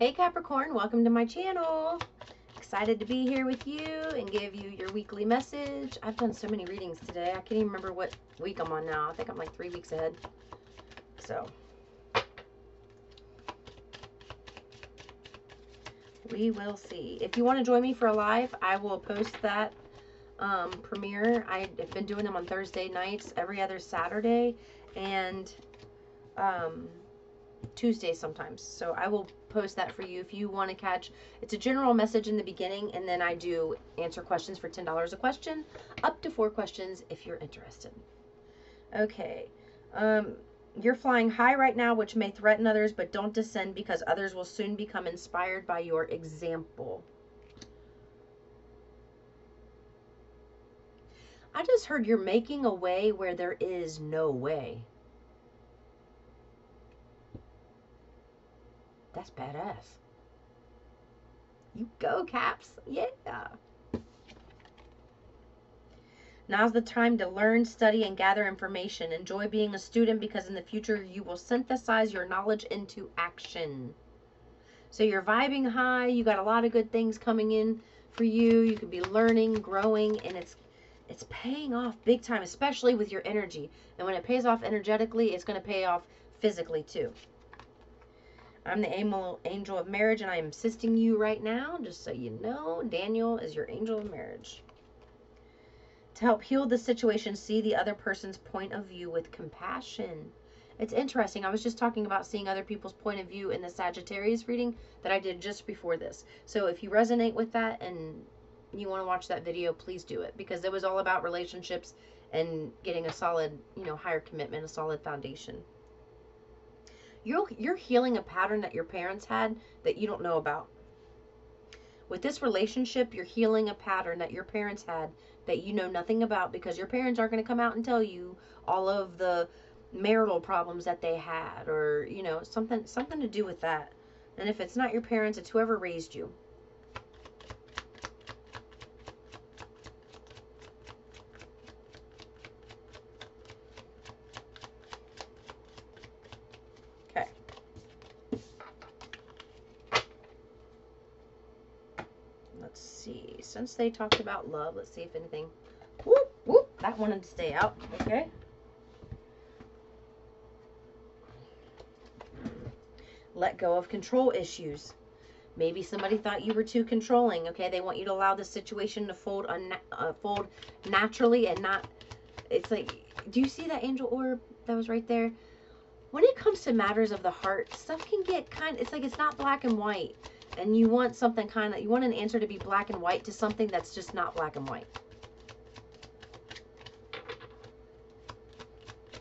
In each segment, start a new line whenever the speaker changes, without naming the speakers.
Hey Capricorn, welcome to my channel. Excited to be here with you and give you your weekly message. I've done so many readings today. I can't even remember what week I'm on now. I think I'm like 3 weeks ahead. So we will see. If you want to join me for a live, I will post that premiere. I've been doing them on Thursday nights, every other Saturday, and Tuesday sometimes. So I will post that for you if you want to catch. It's a general message in the beginning, and then I do answer questions for $10 a question, up to 4 questions if you're interested. Okay. You're flying high right now, which may threaten others, but don't descend because others will soon become inspired by your example. I just heard you're making a way where there is no way. That's badass. You go, Caps. Yeah. Now's the time to learn, study, and gather information. Enjoy being a student because in the future you will synthesize your knowledge into action. So you're vibing high. You got a lot of good things coming in for you. You could be learning, growing, and it's paying off big time, especially with your energy. And when it pays off energetically, it's going to pay off physically too. I'm the angel of marriage, and I am assisting you right now, just so you know. Daniel is your angel of marriage. To help heal the situation, see the other person's point of view with compassion. It's interesting. I was just talking about seeing other people's point of view in the Sagittarius reading that I did just before this. So if you resonate with that and you want to watch that video, please do it, because it was all about relationships and getting a solid, higher commitment, a solid foundation. You're healing a pattern that your parents had that you don't know about. With this relationship, you're healing a pattern that your parents had that you know nothing about, because your parents aren't going to come out and tell you all of the marital problems that they had, or something to do with that. And if it's not your parents, it's whoever raised you. Okay. Let's see. Since they talked about love, let's see if anything. Whoop, whoop, that wanted to stay out. Okay. Let go of control issues. Maybe somebody thought you were too controlling. Okay, they want you to allow the situation to fold naturally and not. It's like, do you see that angel orb that was right there? When it comes to matters of the heart, stuff can get it's like it's not black and white, and you want something you want an answer to be black and white to something that's just not black and white.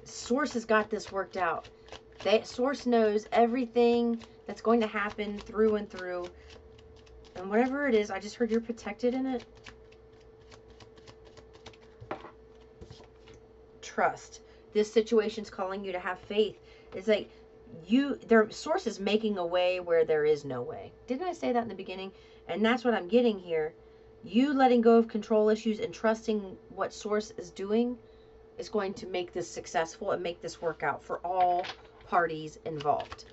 Source has got this worked out. Source knows everything that's going to happen through and through. And whatever it is, I just heard you're protected in it. Trust. This situation's calling you to have faith. It's like their source is making a way where there is no way. Didn't I say that in the beginning? And that's what I'm getting here. You letting go of control issues and trusting what source is doing is going to make this successful and make this work out for all parties involved.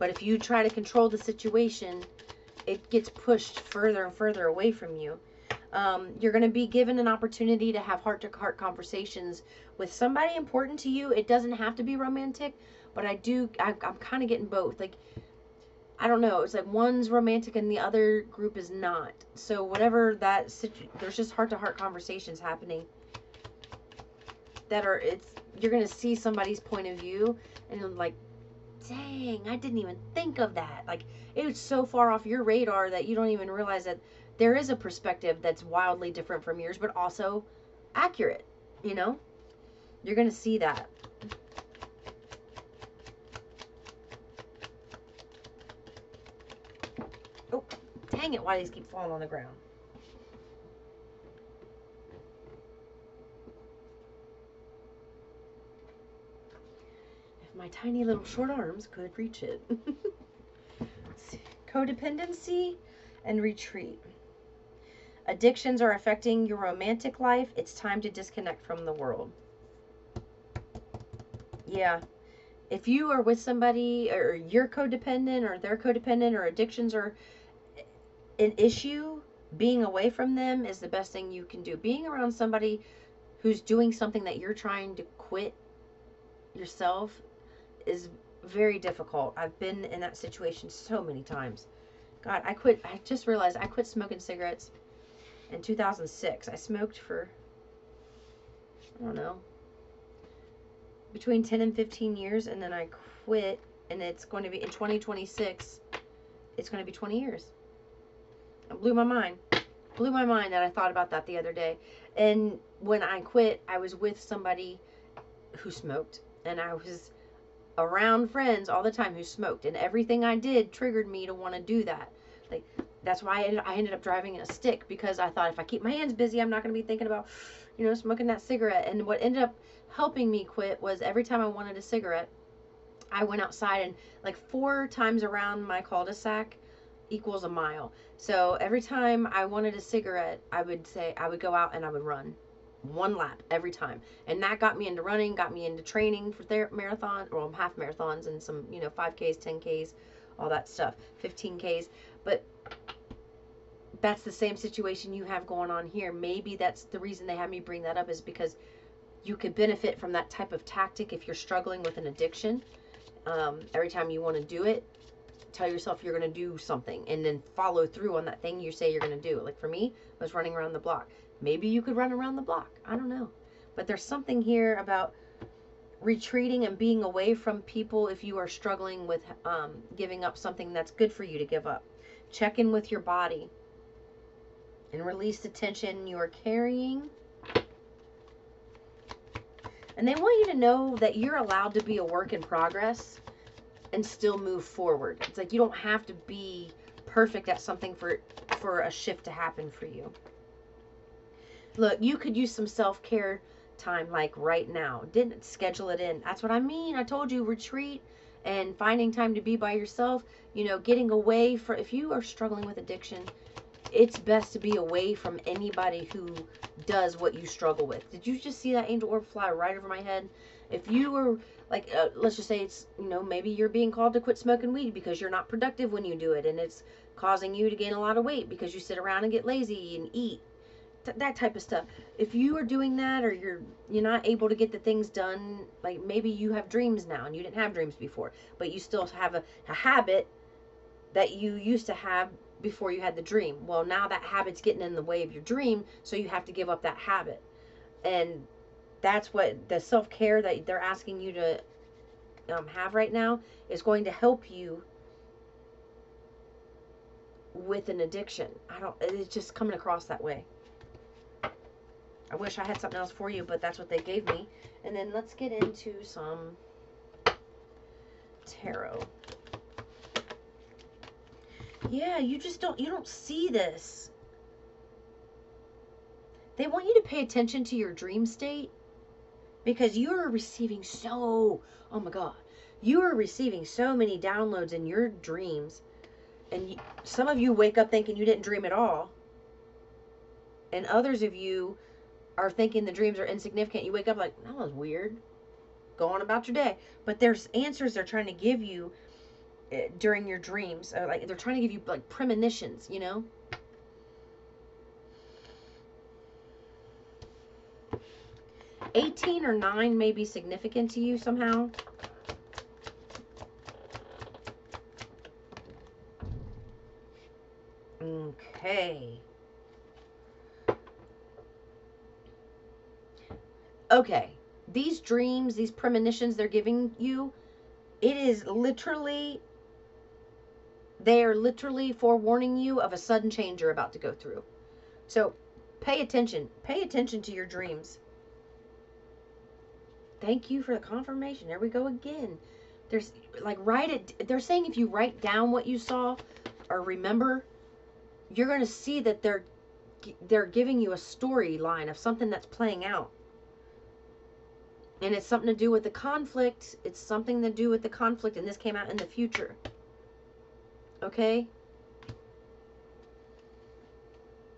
But if you try to control the situation, it gets pushed further and further away from you. You're going to be given an opportunity to have heart-to-heart conversations with somebody important to you. It doesn't have to be romantic, but I'm kind of getting both. Like, I don't know. It's like one's romantic and the other group is not. So whatever there's just heart-to-heart conversations happening that you're going to see somebody's point of view and you're like, dang, I didn't even think of that. Like, it was so far off your radar that you don't even realize that there is a perspective that's wildly different from yours, but also accurate, You're going to see that. Oh, dang it, why do these keep falling on the ground? If my tiny little short arms could reach it. Let's see. Codependency and retreat. Addictions are affecting your romantic life. It's time to disconnect from the world. Yeah. If you are with somebody or you're codependent or they're codependent or addictions are an issue, being away from them is the best thing you can do. Being around somebody who's doing something that you're trying to quit yourself is very difficult. I've been in that situation so many times. God, I just realized I quit smoking cigarettes in 2006. I smoked for, I don't know, between 10 and 15 years, and then I quit, and it's going to be, in 2026, it's going to be 20 years. It blew my mind. Blew my mind that I thought about that the other day. And when I quit, I was with somebody who smoked, and I was around friends all the time who smoked, and everything I did triggered me to want to do that. Like, that's why I ended up driving a stick, because I thought if I keep my hands busy, I'm not going to be thinking about, smoking that cigarette. And what ended up helping me quit was every time I wanted a cigarette, I went outside, and like 4 times around my cul-de-sac equals a mile. So every time I wanted a cigarette, I would go out and I would run 1 lap every time. And that got me into running, got me into training for marathon, well, half marathons and some, 5Ks, 10Ks, all that stuff, 15Ks. But that's the same situation you have going on here. Maybe that's the reason they had me bring that up, is because you could benefit from that type of tactic if you're struggling with an addiction. Every time you want to do it, tell yourself you're going to do something and then follow through on that thing you say you're going to do. Like for me, I was running around the block. Maybe you could run around the block. I don't know. But there's something here about retreating and being away from people if you are struggling with giving up something that's good for you to give up. Check in with your body and release the tension you are carrying. And they want you to know that you're allowed to be a work in progress and still move forward. It's like you don't have to be perfect at something for a shift to happen for you. Look, you could use some self-care time like right now. Didn't schedule it in. That's what I mean. I told you, retreat and finding time to be by yourself, getting away from, if you are struggling with addiction, it's best to be away from anybody who does what you struggle with. Did you just see that angel orb fly right over my head? If you were like, let's just say it's, maybe you're being called to quit smoking weed because you're not productive when you do it, and it's causing you to gain a lot of weight because you sit around and get lazy and eat. That type of stuff. If you are doing that, or you're not able to get the things done, like maybe you have dreams now and you didn't have dreams before, but you still have a habit that you used to have before you had the dream. Well, now that habit's getting in the way of your dream, so you have to give up that habit. And that's what the self-care that they're asking you to have right now is going to help you with an addiction. It's just coming across that way. I wish I had something else for you, but that's what they gave me. And then let's get into some tarot. Yeah, you don't see this. They want you to pay attention to your dream state, because you are receiving oh my God, you are receiving so many downloads in your dreams. And some of you wake up thinking you didn't dream at all. And others of you are thinking the dreams are insignificant. You wake up like, that was weird. Go on about your day. But there's answers they're trying to give you during your dreams. Like they're trying to give you like premonitions, 18 or 9 may be significant to you somehow. Okay. Okay. These dreams, these premonitions they're giving you, they are literally forewarning you of a sudden change you're about to go through. So pay attention. Pay attention to your dreams. Thank you for the confirmation. There we go again. There's like they're saying if you write down what you saw or remember, you're going to see that they're giving you a storyline of something that's playing out. And it's something to do with the conflict. It's something to do with the conflict, and this came out in the future. Okay?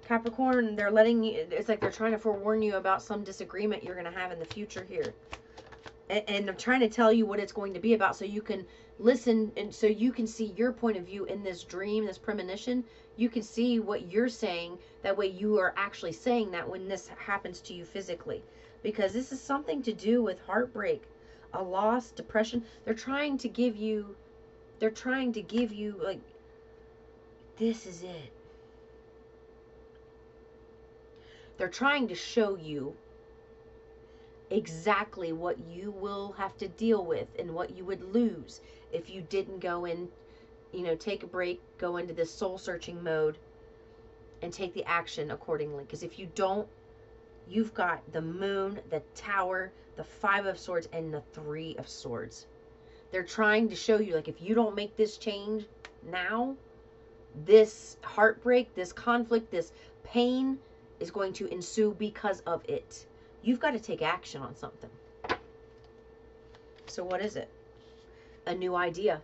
Capricorn, they're letting you, it's like they're trying to forewarn you about some disagreement you're going to have in the future here. And they're trying to tell you what it's going to be about so you can listen and so you can see your point of view in this dream, this premonition. You can see what you're saying. That way you are actually saying that when this happens to you physically. Because this is something to do with heartbreak, a loss, depression. They're trying to give you like, this is it. They're trying to show you exactly what you will have to deal with and what you would lose if you didn't go in, take a break, go into this soul searching mode and take the action accordingly. Because if you don't, you've got the moon, the tower, the 5 of swords, and the 3 of swords. They're trying to show you, like, if you don't make this change now, this heartbreak, this conflict, this pain is going to ensue because of it. You've got to take action on something. So what is it? A new idea.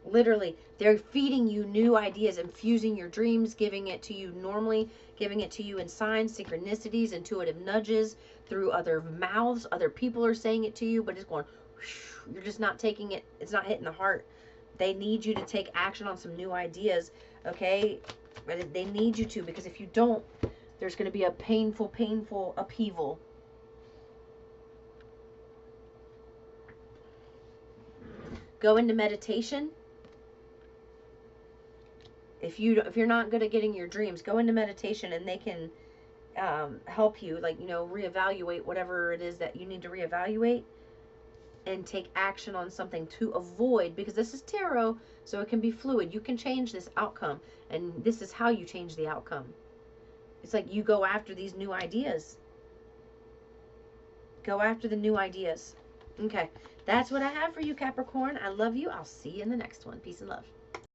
Literally, they're feeding you new ideas, infusing your dreams, giving it to you normally, giving it to you in signs, synchronicities, intuitive nudges, through other mouths. Other people are saying it to you, but it's going, whoosh, you're just not taking it. It's not hitting the heart. They need you to take action on some new ideas, okay? They need you to, because if you don't, there's going to be a painful, painful upheaval. Go into meditation. If you're not good at getting your dreams, go into meditation, and they can help you, like, reevaluate whatever it is that you need to reevaluate, and take action on something to avoid, because this is tarot, so it can be fluid. You can change this outcome, and this is how you change the outcome. It's like you go after these new ideas. Go after the new ideas. Okay, that's what I have for you, Capricorn. I love you. I'll see you in the next one. Peace and love.